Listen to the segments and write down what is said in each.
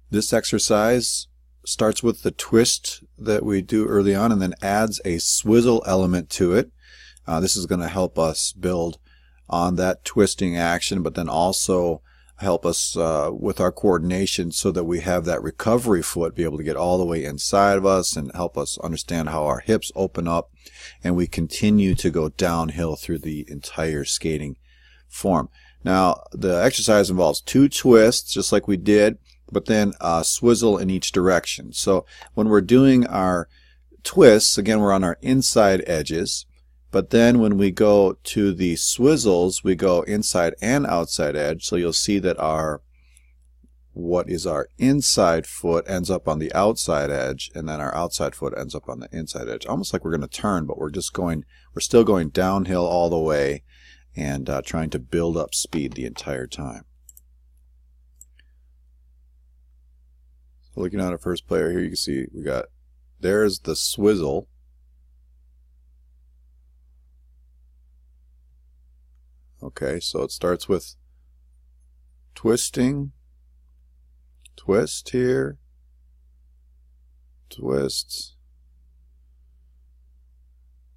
This exercise starts with the twist that we do early on and then adds a swizzle element to it. This is going to help us build on that twisting action, but then also help us with our coordination so that we have that recovery foot be able to get all the way inside of us and help us understand how our hips open up and we continue to go downhill through the entire skating form. Now, the exercise involves 2 twists, just like we did, but then swizzle in each direction. So when we're doing our twists, again, we're on our inside edges, but then when we go to the swizzles, we go inside and outside edge. So you'll see that what is our inside foot ends up on the outside edge, and then our outside foot ends up on the inside edge. Almost like we're going to turn, but we're still going downhill all the way and trying to build up speed the entire time. Looking at our first player here, you can see there's the swizzle. Okay, so it starts with twisting, twist here, twist.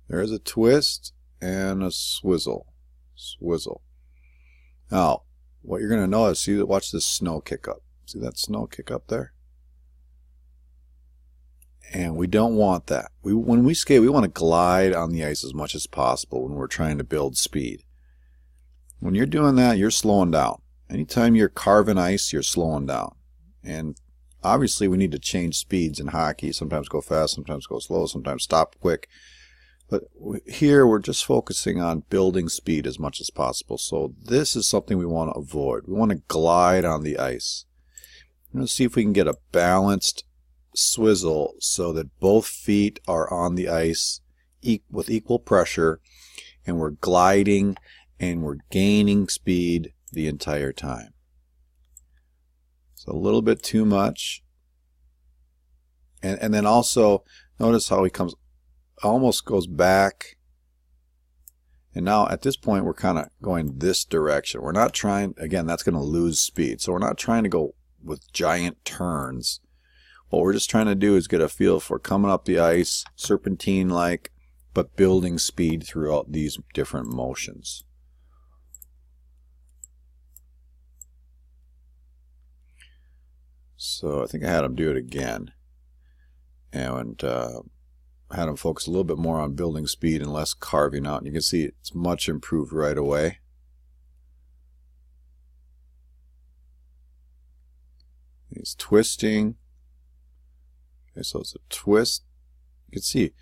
There's a twist and a swizzle. Swizzle. Now, what you're going to notice, watch this snow kick up. See that snow kick up there? And we don't want that. When we skate, we want to glide on the ice as much as possible when we're trying to build speed. When you're doing that, you're slowing down. Anytime you're carving ice, you're slowing down. And obviously, we need to change speeds in hockey. Sometimes go fast, sometimes go slow, sometimes stop quick. But here, we're just focusing on building speed as much as possible. So this is something we want to avoid. We want to glide on the ice. Let's see if we can get a balanced swizzle so that both feet are on the ice with equal pressure, and we're gliding and we're gaining speed the entire time. It's a little bit too much. And then also notice how he almost goes back, and now at this point we're kind of going this direction. We're not trying, again, that's going to lose speed, so we're not trying to go with giant turns. What we're just trying to do is get a feel for coming up the ice, serpentine-like, but building speed throughout these different motions. So I think I had him do it again, and had him focus a little bit more on building speed and less carving out. And you can see it's much improved right away. He's twisting. Okay, so it's a twist. You can see,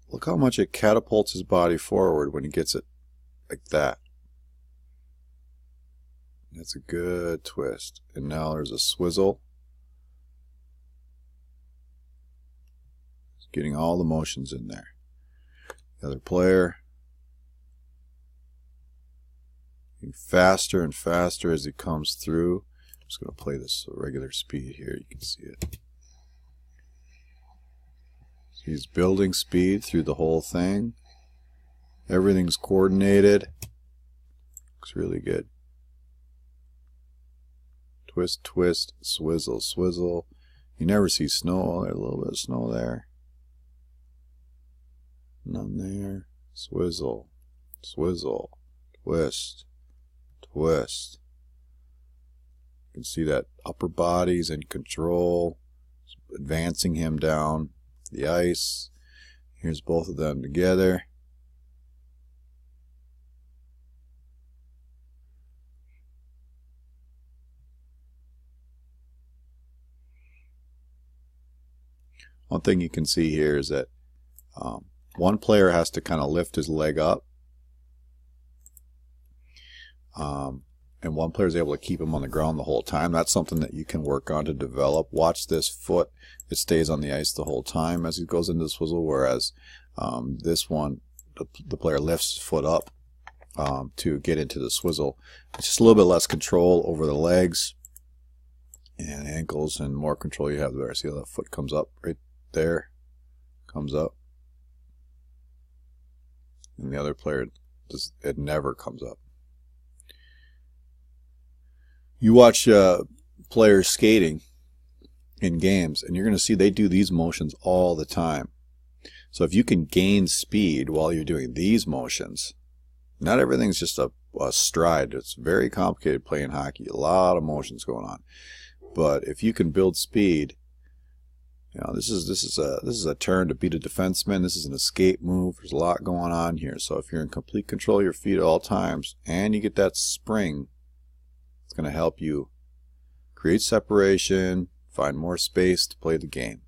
look how much it catapults his body forward when he gets it like that. That's a good twist. And now there's a swizzle. It's getting all the motions in there. The other player, getting faster and faster as he comes through. I'm just going to play this at regular speed here. You can see it. He's building speed through the whole thing. Everything's coordinated. Looks really good. Twist, twist, swizzle, swizzle. You never see snow. There's a little bit of snow there. None there. Swizzle, swizzle, twist, twist. You can see that upper body's in control, advancing him down the ice. Here's both of them together. One thing you can see here is that one player has to kind of lift his leg up, and one player is able to keep him on the ground the whole time. That's something that you can work on to develop. Watch this foot. It stays on the ice the whole time as he goes into the swizzle, whereas this one, the player lifts his foot up to get into the swizzle. It's just a little bit less control over the legs and ankles, and more control you have there. See how that foot comes up right there? Comes up. And the other player, it never comes up. You watch players skating, in games, and you're going to see they do these motions all the time. So if you can gain speed while you're doing these motions, not everything's just a stride. It's very complicated playing hockey. A lot of motions going on. But if you can build speed, you know, this is a turn to beat a defenseman. This is an escape move. There's a lot going on here. So if you're in complete control of your feet at all times and you get that spring, it's going to help you create separation, find more space to play the game.